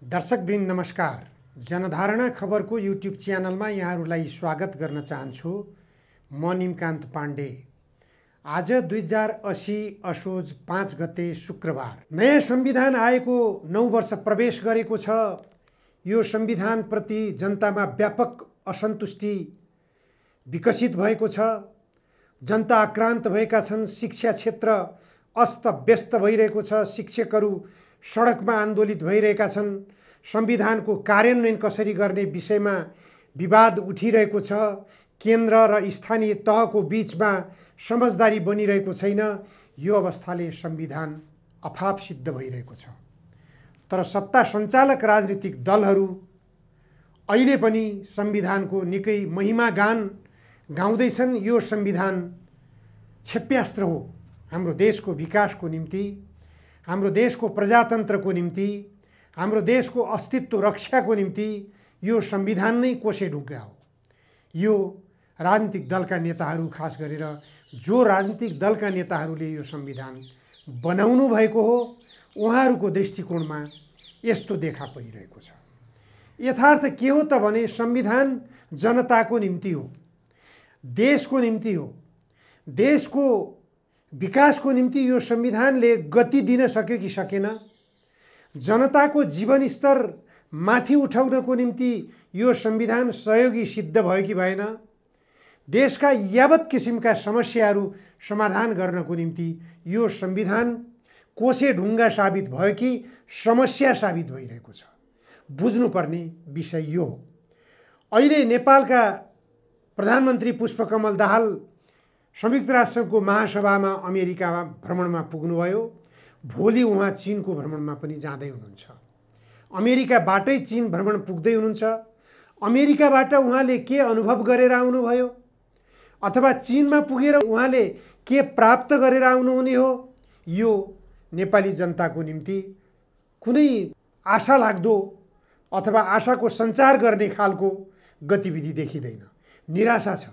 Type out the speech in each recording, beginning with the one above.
दर्शकवृन्द नमस्कार। जनधारणा खबरको युट्युब च्यानलमा यहाँहरूलाई स्वागत गर्न चाहन्छु। म निमकान्त पाण्डे। आज 2080 असोज 5 गते शुक्रबार। नयाँ संविधान आएको 9 वर्ष प्रवेश गरेको छ। यो संविधानप्रति जनतामा व्यापक असन्तुष्टि विकसित भएको छ। जनता आक्रान्त भएका छन्। शिक्षा क्षेत्र अस्तव्यस्त भइरहेको छ। शिक्षकहरू सडकमा आन्दोलित भइरहेका छन्। संविधानको कार्यान्वयन कसरी गर्ने विषयमा विवाद उठिरहेको छ। केन्द्र र स्थानीय तहको बीचमा समझदारी बनिरहेको छैन। यो अवस्थाले संविधान अफाप सिद्ध भइरहेको छ। तर सत्ता सञ्चालक राजनीतिक दलहरू अहिले पनि संविधानको निकै महिमा गान गाउँदैछन्। यो संविधान क्षेप्यास्त्र हो हाम्रो देशको विकासको निम्ति, हाम्रो देशको प्रजातन्त्रको निम्ति, हाम्रो देशको अस्तित्व रक्षाको निम्ति। यो संविधान नै कोसेढुङ्गा हो। यो राजनीतिक दलका नेताहरू, खास गरेर जो राजनीतिक दलका नेताहरूले यो संविधान बनाउनु भएको हो, उहाँहरूको दृष्टिकोणमा यस्तो देखा परिरहेको छ। यथार्थ के हो त भने संविधान जनताको निम्ति हो, देशको निम्ति हो। देशको विकासको निम्ति यो संविधानले गति दिन सक्यो कि सकेन? जनताको जीवन स्तर माथि उठाउनको निम्ति यो संविधान सहयोगी सिद्ध भयो कि भएन? देशका यावत किसिमका समस्याहरू समाधान गर्नको निम्ति यो संविधान कोसेढुङ्गा साबित भयो कि समस्या साबित भइरहेको छ? बुझ्नुपर्ने विषय यो हो। अहिले नेपालका प्रधानमन्त्री पुष्पकमल दाहाल संयुक्त राष्ट्रको महासभामा अमेरिकामा भ्रमणमा पुग्नुभयो। भोलि उहाँ चीनको भ्रमणमा पनि जाँदै हुनुहुन्छ। अमेरिकाबाटै चीन भ्रमण पुग्दै हुनुहुन्छ। अमेरिकाबाट उहाँले के अनुभव गरेर आउनुभयो, अथवा चीनमा पुगेर उहाँले के प्राप्त गरेर आउनुहुने हो, यो नेपाली जनताको निम्ति कुनै आशा लाग्दो अथवा आशाको सञ्चार गर्ने खालको गतिविधि देखिँदैन। निराशा छ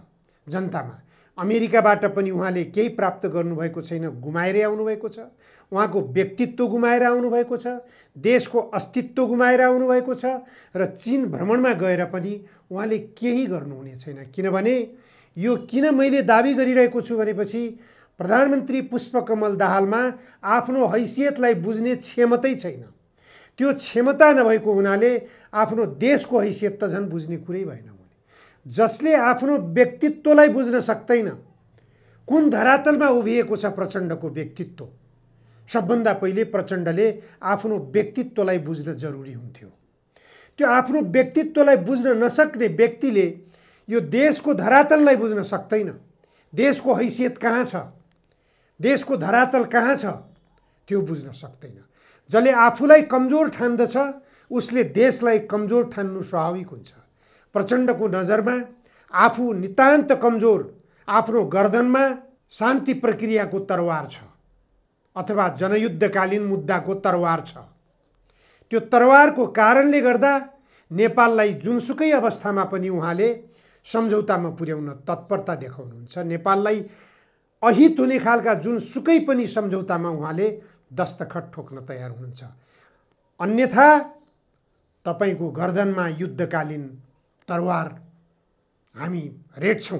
जनतामा। अमेरिकाबाट पनि उहाँले केही प्राप्त गर्नुभएको छैन, गुमाएरै आउनुभएको छ। उहाँको व्यक्तित्व गुमाएर आउनुभएको छ, देशको अस्तित्व गुमाएर आउनुभएको छ। र चीन भ्रमणमा गएर पनि उहाँले केही गर्नुहुने छैन। किनभने यो किन मैले दाबी गरिरहेको छु भनेपछि प्रधानमन्त्री पुष्पकमल दाहालमा आफ्नो हैसियतलाई बुझ्ने क्षमतै छैन। त्यो क्षमता नभएको हुनाले आफ्नो देशको हैसियत त झन् बुझ्ने कुरै भएन। जसले आफ्नो व्यक्तित्वलाई बुझ्न सक्दैन, कुन धरातलमा उभिएको छ प्रचण्डको व्यक्तित्व, सबभन्दा पहिले प्रचण्डले आफ्नो व्यक्तित्वलाई बुझ्न जरुरी हुन्थ्यो। त्यो आफ्नो व्यक्तित्वलाई बुझ्न नसक्ने व्यक्तिले यो देशको धरातललाई बुझ्न सक्दैन। देशको हैसियत कहाँ छ, देशको धरातल कहाँ छ, त्यो बुझ्न सक्दैन। जसले आफूलाई कमजोर ठान्दछ उसले देशलाई कमजोर ठान्नु स्वाभाविक हुन्छ। प्रचण्डको नजरमा आफू नितान्त कमजोर, आफ्नो गर्दनमा शान्ति प्रक्रियाको तरवार छ अथवा जनयुद्धकालीन मुद्दाको तरवार छ। त्यो तरवारको कारणले गर्दा नेपाललाई जुनसुकै अवस्थामा पनि उहाँले सम्झौतामा पुर्याउन तत्परता देखाउनुहुन्छ। नेपाललाई अहित हुने खालका जुनसुकै पनि सम्झौतामा उहाँले दस्तखत ठोक्न तयार हुनुहुन्छ। अन्यथा तपाईको गर्दनमा युद्धकालीन तरवार हामी रेट्छौँ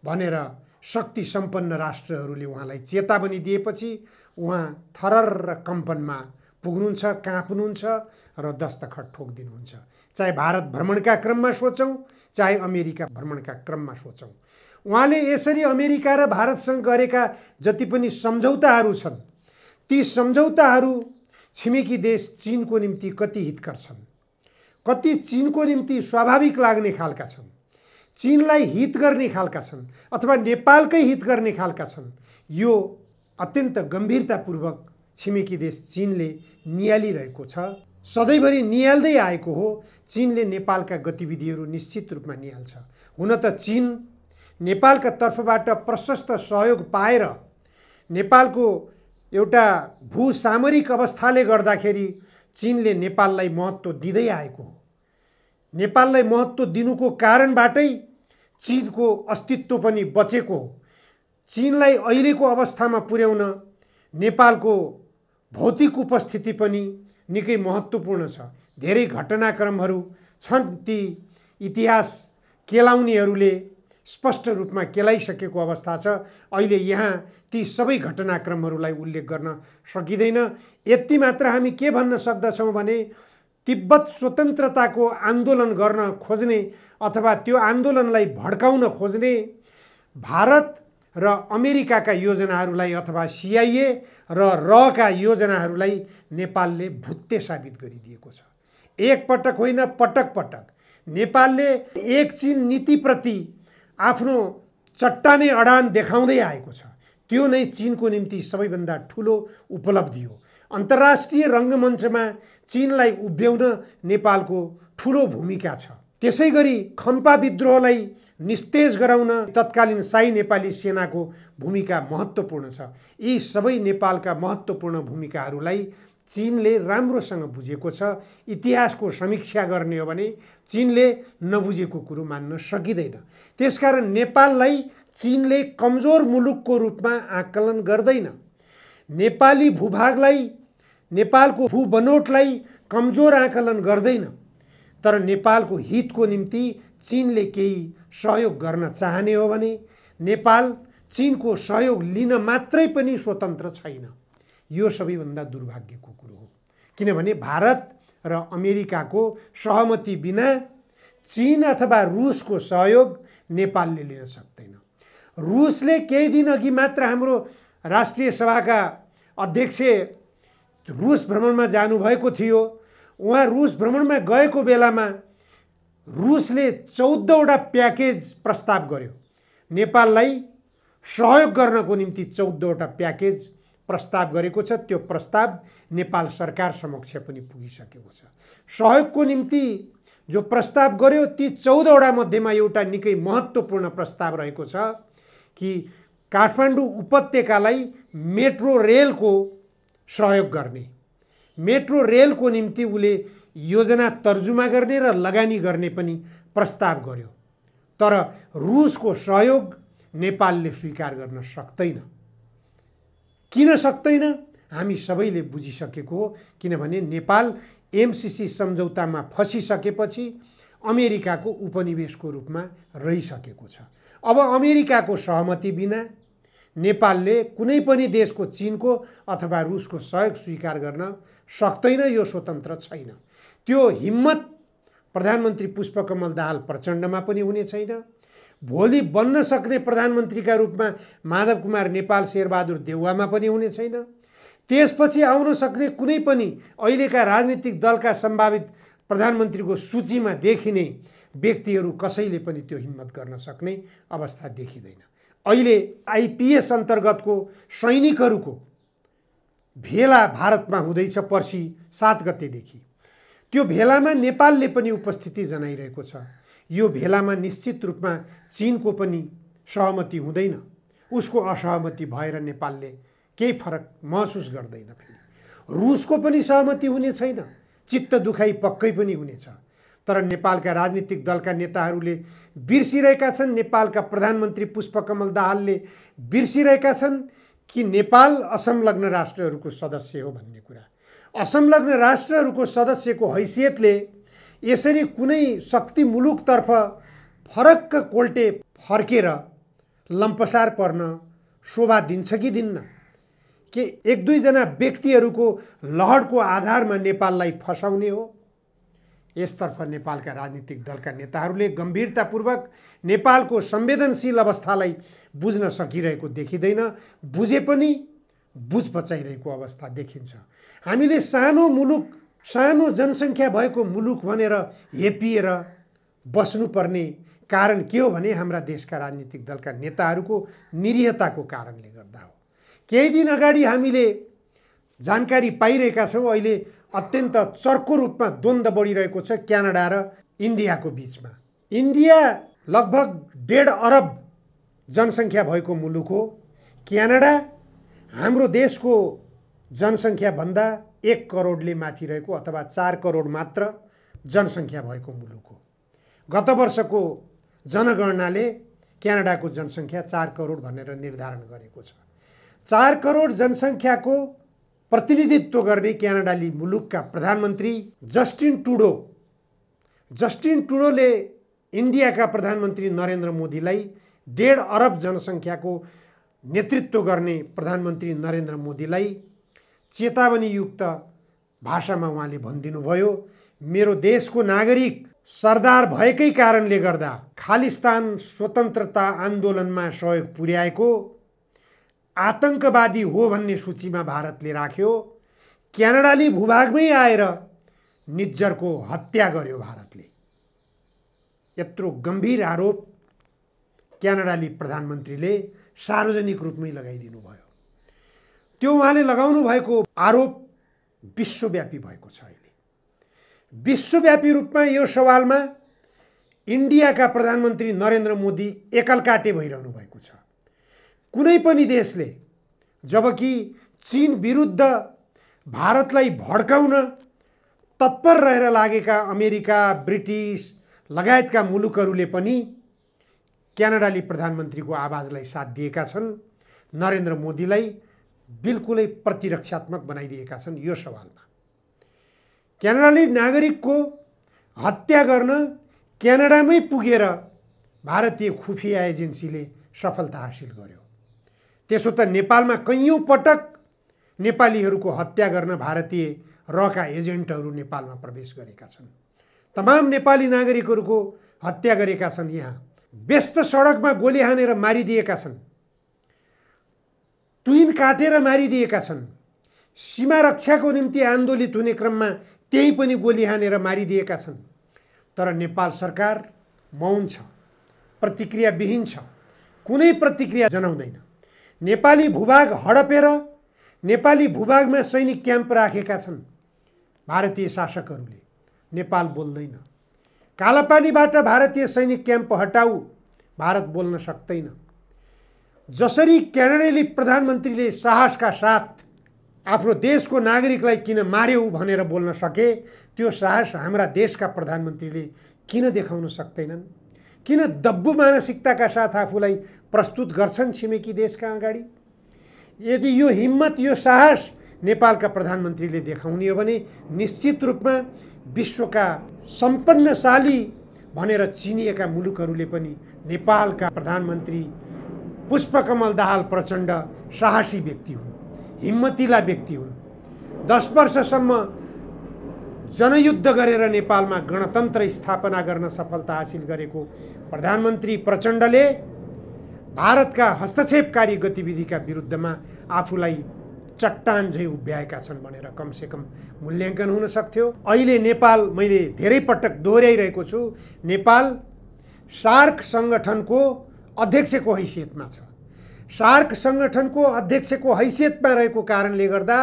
भनेर शक्ति सम्पन्न राष्ट्रहरूले उहाँलाई चेतावनी दिएपछि उहाँ थरर कम्पनमा पुग्नुहुन्छ, काँप्नुहुन्छ र दस्तखत ठोकिदिनुहुन्छ। चाहे भारत भ्रमणका क्रममा सोचौँ, चाहे अमेरिका भ्रमणका क्रममा सोचौँ, उहाँले यसरी अमेरिका र भारतसँग गरेका जति पनि सम्झौताहरू छन्, ती सम्झौताहरू छिमेकी देश चीनको निम्ति कति हितकर छन्, कति चीनको निम्ति स्वाभाविक लाग्ने खालका छन्, चीनलाई हित गर्ने खालका छन् अथवा नेपालकै हित गर्ने खालका छन्, यो अत्यन्त गम्भीरतापूर्वक छिमेकी देश चीनले नियालिरहेको छ। सधैँभरि नियाल्दै आएको हो। चीनले नेपालका गतिविधिहरू निश्चित रूपमा निहाल्छ। हुन त चीन नेपालका तर्फबाट प्रशस्त सहयोग पाएर नेपालको एउटा भूसामरिक अवस्थाले गर्दाखेरि चीनले नेपाललाई महत्त्व दिँदै आएको हो। नेपाललाई महत्त्व दिनुको कारणबाटै चीनको अस्तित्व पनि बचेको हो। चीनलाई अहिलेको अवस्थामा पुर्याउन नेपालको भौतिक उपस्थिति पनि निकै महत्त्वपूर्ण छ। धेरै घटनाक्रमहरू छन्। ती इतिहास केलाउनेहरूले स्पष्ट रूपमा केलाइसकेको अवस्था छ। अहिले यहाँ ती सबै घटनाक्रमहरूलाई उल्लेख गर्न सकिँदैन। यति मात्र हामी के भन्न सक्दछौँ भने तिब्बत स्वतन्त्रताको आन्दोलन गर्न खोज्ने अथवा त्यो आन्दोलनलाई भड्काउन खोज्ने भारत र अमेरिकाका योजनाहरूलाई अथवा CIA र रका योजनाहरूलाई नेपालले भुत्ते साबित गरिदिएको छ। एकपटक होइन, पटक पटक नेपालले एक चीन नीतिप्रति आफ्नो चट्टाने अडान देखाउँदै आएको छ। त्यो नै चीनको निम्ति सबैभन्दा ठुलो उपलब्धि हो। अन्तर्राष्ट्रिय रङ्गमञ्चमा चीनलाई उभ्याउन नेपालको ठुलो भूमिका छ। त्यसै गरी खम्पा विद्रोहलाई निस्तेज गराउन तत्कालीन शाही नेपाली सेनाको भूमिका महत्त्वपूर्ण छ। यी सबै नेपालका महत्त्वपूर्ण भूमिकाहरूलाई चीनले राम्रोसँग बुझेको छ। इतिहासको समीक्षा गर्ने हो भने चीनले नबुझेको कुरो मान्न सकिँदैन। त्यसकारण नेपाललाई चीनले कमजोर मुलुकको रूपमा आकलन गर्दैन। नेपाली भूभागलाई, नेपालको भूबनोटलाई कमजोर आकलन गर्दैन। तर नेपालको हितको निम्ति चीनले केही सहयोग गर्न चाहने हो भने नेपाल चीनको सहयोग लिन मात्रै पनि स्वतन्त्र छैन। यो सबैभन्दा दुर्भाग्यको कुरो हो। किनभने भारत र अमेरिकाको सहमति बिना चीन अथवा रुसको सहयोग नेपालले लिन सक्दैन। रुसले केही दिन अघि मात्र हाम्रो राष्ट्रिय सभाका अध्यक्ष रुस भ्रमणमा जानुभएको थियो। उहाँ रुस भ्रमणमा गएको बेलामा रुसले 14वटा प्याकेज प्रस्ताव गर्यो। नेपाललाई सहयोग गर्नको निम्ति 14वटा प्याकेज प्रस्ताव गरेको छ। त्यो प्रस्ताव नेपाल सरकार समक्ष पनि पुगिसकेको छ। सहयोगको निम्ति जो प्रस्ताव गर्यो ती 14वटा मध्येमा एउटा निकै महत्त्वपूर्ण प्रस्ताव रहेको छ कि काठमाडौँ उपत्यकालाई मेट्रो रेलको सहयोग गर्ने, मेट्रो रेलको निम्ति उसले योजना तर्जुमा गर्ने र लगानी गर्ने पनि प्रस्ताव गर्यो। तर रुसको सहयोग नेपालले स्वीकार गर्न सक्दैन। किन सक्दैन? हामी सबैले बुझिसकेको हो। किनभने नेपाल MCC सम्झौतामा फसिसकेपछि अमेरिकाको उपनिवेशको रूपमा रहिसकेको छ। अब अमेरिकाको सहमति बिना नेपालले कुनै पनि देशको चीनको अथवा रुसको सहयोग स्वीकार गर्न सक्दैन। यो स्वतन्त्र छैन। त्यो हिम्मत प्रधानमन्त्री पुष्पकमल दाहाल प्रचण्डमा पनि हुने छैन। भोलि बन्न सक्ने प्रधानमन्त्रीका रूपमा माधव कुमार नेपाल शेरबहादुर देउवामा पनि हुने छैन। त्यसपछि आउन सक्ने कुनै पनि अहिलेका राजनीतिक दलका सम्भावित प्रधानमन्त्रीको सूचीमा देखिने व्यक्तिहरू कसैले पनि त्यो हिम्मत गर्न सक्ने अवस्था देखिँदैन। अहिले IPS अन्तर्गतको सैनिकहरूको भेला भारतमा हुँदैछ पर्सि 7 गतेदेखि। त्यो भेलामा नेपालले पनि उपस्थिति जनाइरहेको छ। यो भेलामा निश्चित रूपमा चीनको पनि सहमति हुँदैन। उसको असहमति भएर नेपालले केही फरक महसुस गर्दैन। फेरि रुसको पनि सहमति हुने छैन। चित्त दुखाइ पक्कै पनि हुनेछ। तर नेपालका राजनीतिक दलका नेताहरूले बिर्सिरहेका छन्, नेपालका प्रधानमन्त्री पुष्पकमल दाहालले बिर्सिरहेका छन् कि नेपाल असंलग्न राष्ट्रहरूको सदस्य हो भन्ने कुरा। असंलग्न राष्ट्रहरूको सदस्यको हैसियतले यसरी कुनै शक्ति मुलुकतर्फ फरक्क कोल्टे फर्केर लम्पसार पर्न शोभा दिन्छ कि दिन्न? के 1-2 जना व्यक्तिहरूको लहरको आधारमा नेपाललाई फसाउने हो? यसतर्फ नेपालका राजनीतिक दलका नेताहरूले गम्भीरतापूर्वक नेपालको संवेदनशील अवस्थालाई बुझ्न सकिरहेको देखिँदैन। बुझे पनि बुझ पचाइरहेको अवस्था देखिन्छ। हामीले सानो मुलुक, सानो जनसङ्ख्या भएको मुलुक भनेर हेपिएर बस्नुपर्ने कारण के हो भने हाम्रा देशका राजनीतिक दलका नेताहरूको निरीहताको कारणले गर्दा हो। केही दिन अगाडि हामीले जानकारी पाइरहेका छौँ अहिले अत्यन्त चर्को रूपमा द्वन्द्व बढिरहेको छ क्यानाडा र इन्डियाको बिचमा। इन्डिया लगभग 1.5 अरब जनसङ्ख्या भएको मुलुक हो। क्यानाडा हाम्रो देशको जनसङ्ख्याभन्दा 1 करोडले माथि रहेको अथवा 4 करोड मात्र जनसङ्ख्या भएको मुलुक हो। गत वर्षको जनगणनाले क्यानाडाको जनसङ्ख्या 4 करोड भनेर निर्धारण गरेको छ। 4 करोड जनसङ्ख्याको प्रतिनिधित्व गर्ने क्यानाडाली मुलुकका प्रधानमन्त्री जस्टिन टुडोले इन्डियाका प्रधानमन्त्री नरेन्द्र मोदीलाई 1.5 अरब जनसङ्ख्याको नेतृत्व गर्ने प्रधानमन्त्री नरेन्द्र मोदीलाई चेतावनीयुक्त भाषामा उहाँले भनिदिनुभयो, मेरो देशको नागरिक सरदार भएकै कारणले गर्दा खालिस्तान स्वतन्त्रता आन्दोलनमा सहयोग पुर्याएको आतंकवादी हो भन्ने सूचीमा भारतले राख्यो। क्यानाडाली भूभागमै आएर निज्जरको हत्या गर्यो भारतले। यत्रो गम्भीर आरोप क्यानाडाली प्रधानमन्त्रीले सार्वजनिक रूपमै लगाइदिनु भयो। त्यो उहाँले लगाउनु भएको आरोप विश्वव्यापी भएको छ। अहिले विश्वव्यापी रूपमा यो सवालमा इन्डियाका प्रधानमन्त्री नरेन्द्र मोदी एकलकाटे भइरहनु भएको छ। कुनै पनि देशले जबकि चीन विरुद्ध भारतलाई भड्काउन तत्पर रहेर लागेका अमेरिका, ब्रिटिस लगायतका मुलुकहरूले पनि क्यानाडाली प्रधानमन्त्रीको आवाजलाई साथ दिएका छन्, नरेन्द्र मोदीलाई बिल्कुलै प्रतिरक्षात्मक बनाइदिएका छन्। यो सवालमा क्यानाडाली नागरिकको हत्या गर्न क्यानाडामै पुगेर भारतीय खुफिया एजेन्सीले सफलता हासिल गर्यो। त्यसो त नेपालमा कैयौँ पटक नेपालीहरूको हत्या गर्न भारतीय रका एजेन्टहरू नेपालमा प्रवेश गरेका छन्। तमाम नेपाली नागरिकहरूको हत्या गरेका छन्। यहाँ व्यस्त सडकमा गोली हानेर मारिदिएका छन्, तुइन काटेर मारिदिएका छन्। सीमा रक्षाको निम्ति आन्दोलित हुने क्रममा त्यही पनि गोली हानेर मारिदिएका छन्। तर नेपाल सरकार मौन छ, प्रतिक्रियाविहीन छ, कुनै प्रतिक्रिया जनाउँदैन। नेपाली भूभाग हडपेर नेपाली भूभागमा सैनिक क्याम्प राखेका छन् भारतीय शासकहरूले। नेपाल बोल्दैन। कालापानीबाट भारतीय सैनिक क्याम्प हटाऊ, भारत बोल्न सक्दैन। जसरी क्यानाडाली प्रधानमन्त्रीले साहसका साथ आफ्नो देशको नागरिकलाई किन मार्यौ भनेर बोल्न सके, त्यो साहस हाम्रा देशका प्रधानमन्त्रीले किन देखाउन सक्दैनन्? किन दब्बु मानसिकताका साथ आफूलाई प्रस्तुत गर्छन् छिमेकी देशका अगाडि? यदि यो हिम्मत, यो साहस नेपालका प्रधानमन्त्रीले देखाउने हो भने निश्चित रूपमा विश्वका सम्पन्नशाली भनेर चिनिएका मुलुकहरूले पनि नेपालका प्रधानमन्त्री पुष्पकमल दाहाल प्रचण्ड साहसी व्यक्ति हुन्, हिम्मतिला व्यक्ति हुन्। 10 वर्षसम्म जनयुद्ध गरेर नेपालमा गणतन्त्र स्थापना गर्न सफलता हासिल गरेको प्रधानमन्त्री प्रचण्डले भारतका हस्तक्षेपकारी गतिविधिका विरुद्धमा आफूलाई चट्टान झै उभ्याएका छन् भनेर कमसेकम मूल्याङ्कन हुन सक्थ्यो। अहिले नेपाल, मैले धेरै पटक दोहोऱ्याइरहेको छु, नेपाल सार्क सङ्गठनको अध्यक्षको हैसियतमा छ। सार्क सङ्गठनको अध्यक्षको हैसियतमा रहेको कारणले गर्दा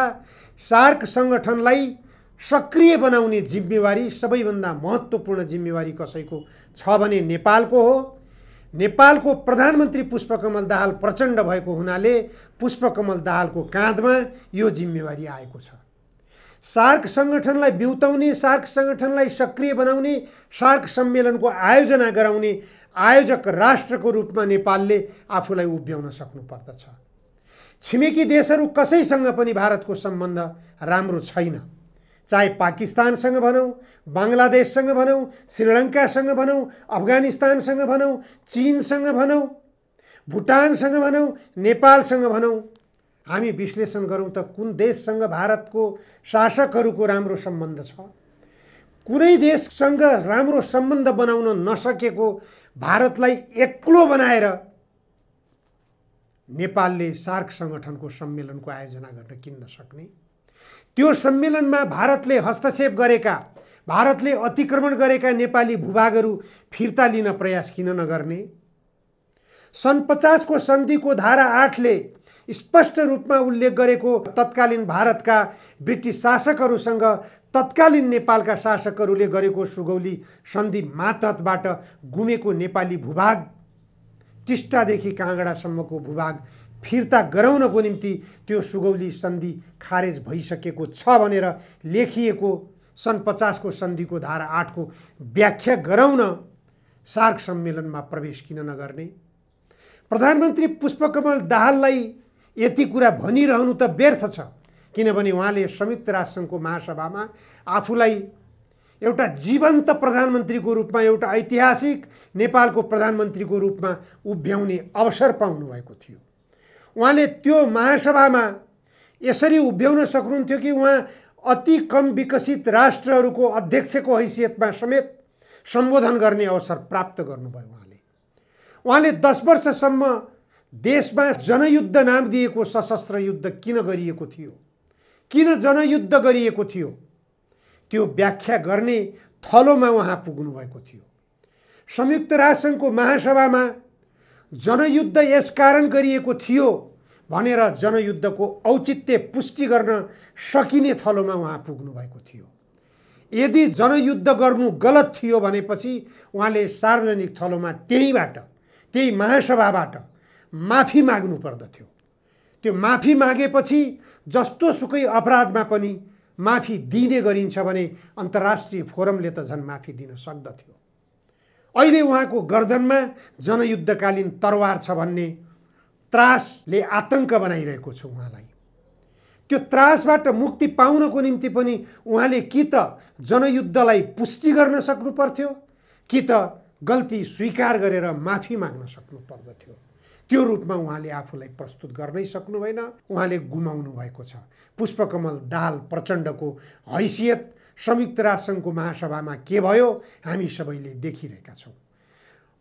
सार्क सङ्गठनलाई सक्रिय बनाउने जिम्मेवारी, सबैभन्दा महत्त्वपूर्ण जिम्मेवारी कसैको छ भने नेपालको हो। नेपालको प्रधानमन्त्री पुष्पकमल दाहाल प्रचण्ड भएको हुनाले पुष्पकमल दाहालको काँधमा यो जिम्मेवारी आएको छ। सार्क सङ्गठनलाई बिउताउने, सार्क सङ्गठनलाई सक्रिय बनाउने, सार्क सम्मेलनको आयोजना गराउने आयोजक राष्ट्रको रूपमा नेपालले आफूलाई उभ्याउन सक्नुपर्दछ। छिमेकी देशहरू कसैसँग पनि भारतको सम्बन्ध राम्रो छैन। चाहे पाकिस्तानसँग भनौँ, बङ्गलादेशसँग भनौँ, श्रीलङ्कासँग भनौँ, अफगानिस्तानसँग भनौँ, चीनसँग भनौँ, भुटानसँग भनौँ, नेपालसँग भनौँ, हामी विश्लेषण गरौँ त कुन देशसँग भारतको शासकहरूको राम्रो सम्बन्ध छ? कुनै देशसँग राम्रो सम्बन्ध बनाउन नसकेको भारतलाई एक्लो बनाएर नेपालले सार्क सङ्गठनको सम्मेलनको आयोजना गर्न किन नसक्ने? त्यो सम्मेलनमा भारतले हस्तक्षेप गरेका, भारतले अतिक्रमण गरेका नेपाली भूभागहरू फिर्ता लिन प्रयास किन नगर्ने? सन् 50 को सन्धिको धारा 8 ले स्पष्ट रूपमा उल्लेख गरेको तत्कालीन भारतका ब्रिटिस शासकहरूसँग तत्कालीन नेपालका शासकहरूले गरेको सुगौली सन्धि मातहतबाट गुमेको नेपाली भूभाग, टिस्टादेखि काँगडासम्मको भूभाग फिर्ता गराउनको निम्ति त्यो सुगौली सन्धि खारेज भइसकेको छ भनेर लेखिएको सन् 50 को सन्धिको धारा 8 को व्याख्या गराउन सार्क सम्मेलनमा प्रवेश किन नगर्ने? प्रधानमन्त्री पुष्पकमल दाहाललाई यति कुरा भनिरहनु त व्यर्थ छ। किनभने उहाँले संयुक्त राष्ट्रसङ्घको महासभामा आफूलाई एउटा जीवन्त प्रधानमन्त्रीको रूपमा, एउटा ऐतिहासिक नेपालको प्रधानमन्त्रीको रूपमा उभ्याउने अवसर पाउनुभएको थियो। उहाँले त्यो महासभामा यसरी उभ्याउन सक्नुहुन्थ्यो कि उहाँ अति कम विकसित राष्ट्रहरूको अध्यक्षको हैसियतमा समेत सम्बोधन गर्ने अवसर प्राप्त गर्नुभयो। उहाँले 10 वर्षसम्म देशमा जनयुद्ध नाम दिएको सशस्त्र युद्ध किन गरिएको थियो, किन जनयुद्ध गरिएको थियो, त्यो व्याख्या गर्ने थलोमा उहाँ पुग्नुभएको थियो। संयुक्त राष्ट्रसङ्घको महासभामा जनयुद्ध यसकारण गरिएको थियो भनेर जनयुद्धको औचित्य पुष्टि गर्न सकिने थलोमा उहाँ पुग्नुभएको थियो। यदि जनयुद्ध गर्नु गलत थियो भनेपछि उहाँले सार्वजनिक थलोमा त्यही महासभाबाट माफी माग्नु पर्दथ्यो। त्यो माफी मागेपछि जस्तो सुकै अपराधमा पनि माफी दिने गरिन्छ भने अन्तर्राष्ट्रिय फोरमले त झन् माफी दिन सक्दथ्यो। अहिले उहाँको गर्दनमा जनयुद्धकालीन तरवार छ भन्ने त्रासले आतंक बनाइरहेको छ उहाँलाई। त्यो त्रासबाट मुक्ति पाउनको निम्ति पनि उहाँले कि त जनयुद्धलाई पुष्टि गर्न सक्नु पर्थ्यो, कि त गल्ती स्वीकार गरेर माफी माग्न सक्नु पर्दथ्यो। त्यो रूपमा उहाँले आफूलाई प्रस्तुत गर्नै सक्नु भएन, उहाँले गुमाउनु भएको छ। पुष्पकमल दाहाल प्रचण्डको हैसियत संयुक्त राष्ट्रसङ्घको महासभामा के भयो हामी सबैले देखिरहेका छौँ।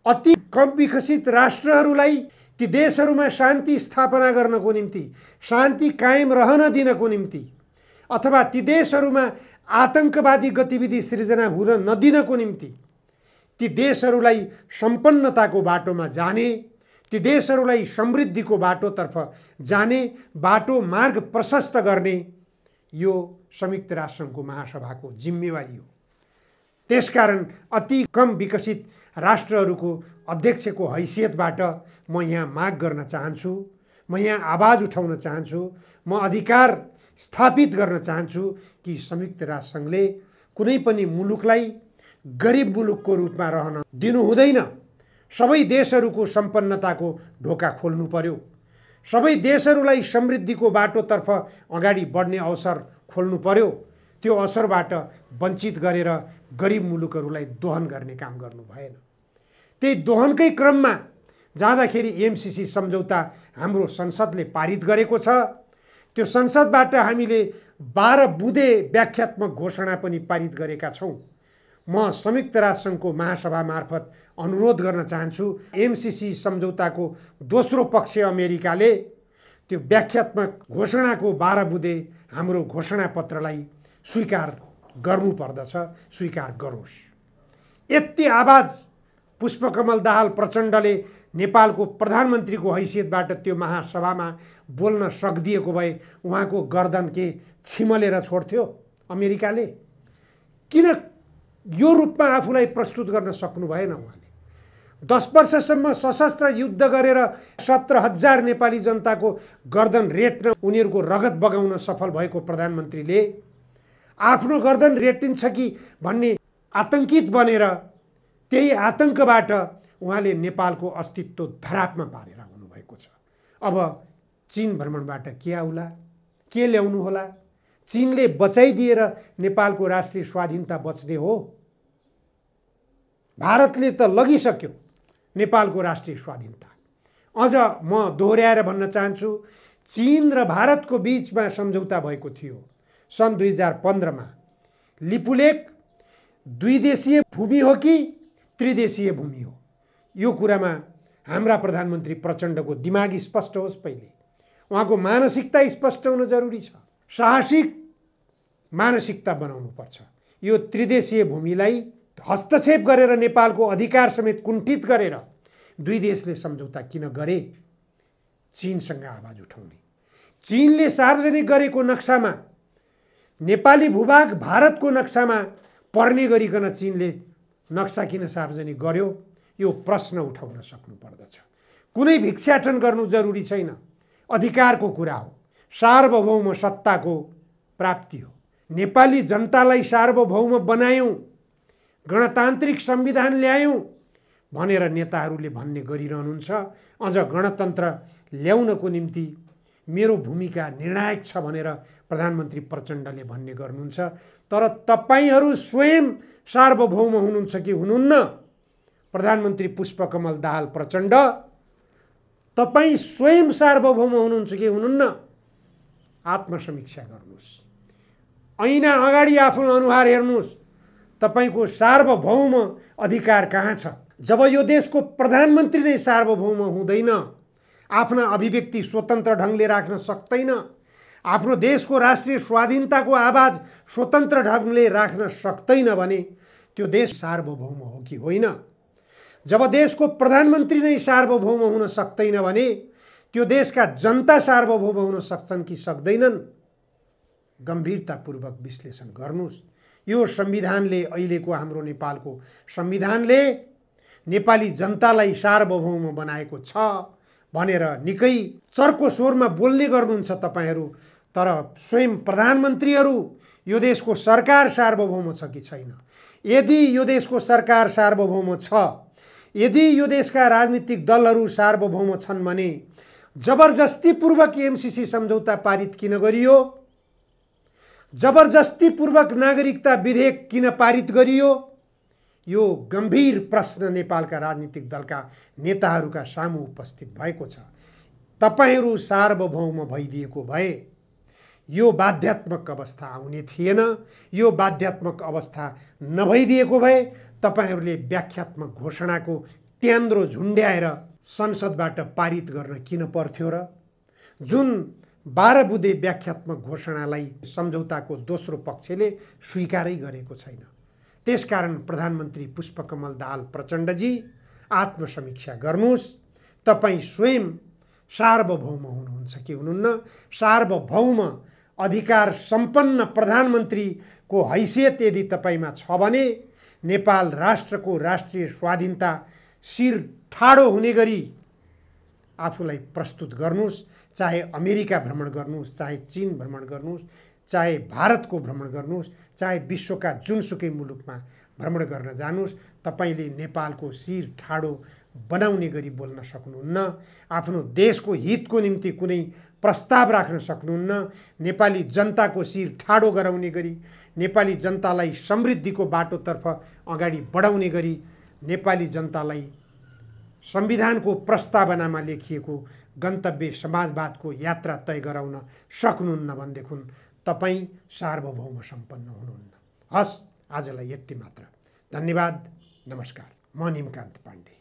अति कम विकसित राष्ट्रहरूलाई ती देशहरूमा शान्ति स्थापना गर्नको निम्ति, शान्ति कायम रहन दिनको निम्ति, अथवा ती देशहरूमा आतंकवादी गतिविधि सृजना हुन नदिनको निम्ति, ती देशहरूलाई सम्पन्नताको बाटोमा जाने, ती देशहरूलाई समृद्धिको बाटोतर्फ जाने बाटो मार्ग प्रशस्त गर्ने यो संयुक्त राष्ट्रसङ्घको महासभाको जिम्मेवारी हो। त्यसकारण अति कम विकसित राष्ट्रहरूको अध्यक्षको हैसियतबाट म यहाँ माग गर्न चाहन्छु, म यहाँ आवाज उठाउन चाहन्छु, म अधिकार स्थापित गर्न चाहन्छु कि संयुक्त राष्ट्रसङ्घले कुनै पनि मुलुकलाई गरिब मुलुकको रूपमा रहन दिनु हुँदैन। सबै देशहरूको सम्पन्नताको ढोका खोल्नु पर्यो, सबै देशहरूलाई समृद्धिको बाटोतर्फ अगाडि बढ्ने अवसर खोल्नु पर्यो। त्यो अवसरबाट वञ्चित गरेर गरिब मुलुकहरूलाई दोहन गर्ने काम गर्नु भएन। त्यही दोहनकै क्रममा जाँदाखेरि एमसीसी सम्झौता हाम्रो संसदले पारित गरेको छ। त्यो संसदबाट हामीले 12 बुँदे व्याख्यात्मक घोषणा पनि पारित गरेका छौँ। म संयुक्त राष्ट्रसङ्घको महासभा मार्फत अनुरोध गर्न चाहन्छु, एमसीसी सम्झौताको दोस्रो पक्ष अमेरिकाले त्यो व्याख्यात्मक घोषणाको 12 बुँदे हाम्रो घोषणा पत्रलाई स्वीकार गर्नुपर्दछ, स्वीकार गरोस्। यति आवाज पुष्पकमल दाहाल प्रचण्डले नेपालको प्रधानमन्त्रीको हैसियतबाट त्यो महासभामा बोल्न सक्दिएको भए उहाँको गर्दन के छिमलेर छोड्थ्यो अमेरिकाले? किन यो रूपमा आफूलाई प्रस्तुत गर्न सक्नु भएन? उहाँले 10 वर्षसम्म सशस्त्र युद्ध गरेर 17,000 नेपाली जनताको गर्दन रेट्न, उनीहरूको रगत बगाउन सफल भएको प्रधानमन्त्रीले आफ्नो गर्दन रेटिन्छ कि भन्ने आतंकित बनेर त्यही आतंकबाट उहाँले नेपालको अस्तित्व धरापमा पारेर आउनुभएको छ। अब चीन भ्रमणबाट के आउला, के ल्याउनु होला? चीनले बचाइदिएर नेपालको राष्ट्रिय स्वाधीनता बच्ने हो? भारतले त लगिसक्यो नेपालको राष्ट्रिय स्वाधीनता। अझ म दोहोऱ्याएर भन्न चाहन्छु, चीन र भारतको बीचमा सम्झौता भएको थियो सन् 2015 मा। लिपुलेक द्विदेशीय भूमि हो कि त्रिदेशीय भूमि हो, यो कुरामा हाम्रा प्रधानमन्त्री प्रचण्डको दिमाग स्पष्ट होस्। पहिले उहाँको मानसिकता स्पष्ट हुन जरुरी छ। साहसिक मानसिकता बनाउनु पर्छ। यो त्रिदेशीय भूमिलाई हस्तक्षेप गरेर नेपालको अधिकार समेत कुण्ठित गरेर दुई देशले सम्झौता किन गरे? चीनसँग आवाज उठाउने। चीनले सार्वजनिक गरेको नक्सामा नेपाली भूभाग भारतको नक्सामा पर्ने गरिकन चीनले नक्सा किन सार्वजनिक गर्यो? यो प्रश्न उठाउन सक्नु पर्दछ। कुनै भिक्षाटन गर्नु जरुरी छैन, अधिकारको कुरा हो, सार्वभौम सत्ताको प्राप्ति हो। नेपाली जनतालाई सार्वभौम बनायौं, गणतान्त्रिक संविधान ल्यायौं भनेर नेताहरूले भन्ने गरिरहनुहुन्छ। अझ गणतन्त्र ल्याउनको निम्ति मेरो भूमिका निर्णायक छ भनेर प्रधानमन्त्री प्रचण्डले भन्ने गर्नुहुन्छ। तर तपाईहरू स्वयं सार्वभौम हुनुहुन्छ कि हुनुहुन्न? प्रधानमन्त्री पुष्पकमल दाहाल प्रचण्ड, तपाईँ स्वयं सार्वभौम हुनुहुन्छ कि हुनुहुन्न? आत्मसमीक्षा गर्नुहोस्। ऐना अगाडि आफ्नो अनुहार हेर्नुहोस्। तपाईको सार्वभौम अधिकार कहाँ छ? जब यो देशको प्रधानमन्त्री नै सार्वभौम हुँदैन, आफ्ना अभिव्यक्ति स्वतन्त्र ढङ्गले राख्न सक्दैन, आफ्नो देशको राष्ट्रिय स्वाधीनताको आवाज स्वतन्त्र ढङ्गले राख्न सक्दैन भने त्यो देश सार्वभौम हो कि होइन? जब देशको प्रधानमन्त्री नै सार्वभौम हुन सक्दैन भने त्यो देशका जनता सार्वभौम हुन सक्छन् कि सक्दैनन्? गम्भीरतापूर्वक विश्लेषण गर्नुहोस्। यो संविधानले, अहिलेको हाम्रो नेपालको संविधानले नेपाली जनतालाई सार्वभौम बनाएको छ भनेर निकै चर्को स्वरमा बोल्ने गर्नुहुन्छ तपाईहरू। तर स्वयं प्रधानमन्त्रीहरू, यो देशको सरकार सार्वभौम छ कि छैन? यदि यो देशको सरकार सार्वभौम छ, यदि यो देशका राजनीतिक दलहरू सार्वभौम छन् भने जबरजस्तीपूर्वक एमसीसी सम्झौता पारित किन गरियो? जबरजस्तीपूर्वक नागरिकता विधेयक किन पारित गरियो? यो गम्भीर प्रश्न नेपालका राजनीतिक दलका नेताहरूका सामु उपस्थित भएको छ। तपाईहरू सार्वभौम भइदिएको भए यो बाध्यात्मक अवस्था आउने थिएन। यो बाध्यात्मक अवस्था नभइदिएको भए तपाईहरूले व्याख्यात्मक घोषणाको त्यान्द्रो झुन्ड्याएर संसदबाट पारित गर्न किन पर्थ्यो र? जुन 12 बुँदे व्याख्यात्मक घोषणालाई सम्झौताको दोस्रो पक्षले स्वीकारै गरेको छैन। त्यसकारण प्रधानमन्त्री पुष्पकमल दाहाल प्रचण्डजी, आत्मसमीक्षा गर्नुहोस्। तपाईँ स्वयं सार्वभौम हुनुहुन्छ कि हुनुहुन्न? सार्वभौम अधिकार सम्पन्न प्रधानमन्त्रीको हैसियत यदि तपाईमा छ भने नेपाल राष्ट्रको राष्ट्रिय स्वाधीनता शिर ठाडो हुने गरी आफूलाई प्रस्तुत गर्नुहोस्। चाहे अमेरिका भ्रमण गर्नुहोस्, चाहे चीन भ्रमण गर्नुहोस्, चाहे भारतको भ्रमण गर्नुहोस्, चाहे विश्वका जुनसुकै मुलुकमा भ्रमण गर्न जानुहोस्, तपाईले नेपालको शिर ठाडो बनाउने गरी बोल्न सक्नुहुन्न। आफ्नो देशको हितको निम्ति कुनै प्रस्ताव राख्न सक्नुहुन्न। नेपाली जनताको शिर ठाडो गराउने गरी, नेपाली जनतालाई समृद्धिको बाटोतर्फ अगाडि बढाउने गरी, नेपाली जनतालाई संविधानको प्रस्तावनामा लेखिएको गन्तव्य समाजवादको यात्रा तय गराउन सक्नुहुन्न भनेदेखि तपाईँ सार्वभौम सम्पन्न हुनुहुन्न। हस्, आजलाई यति मात्र। धन्यवाद, नमस्कार। म निमकान्त पाण्डे।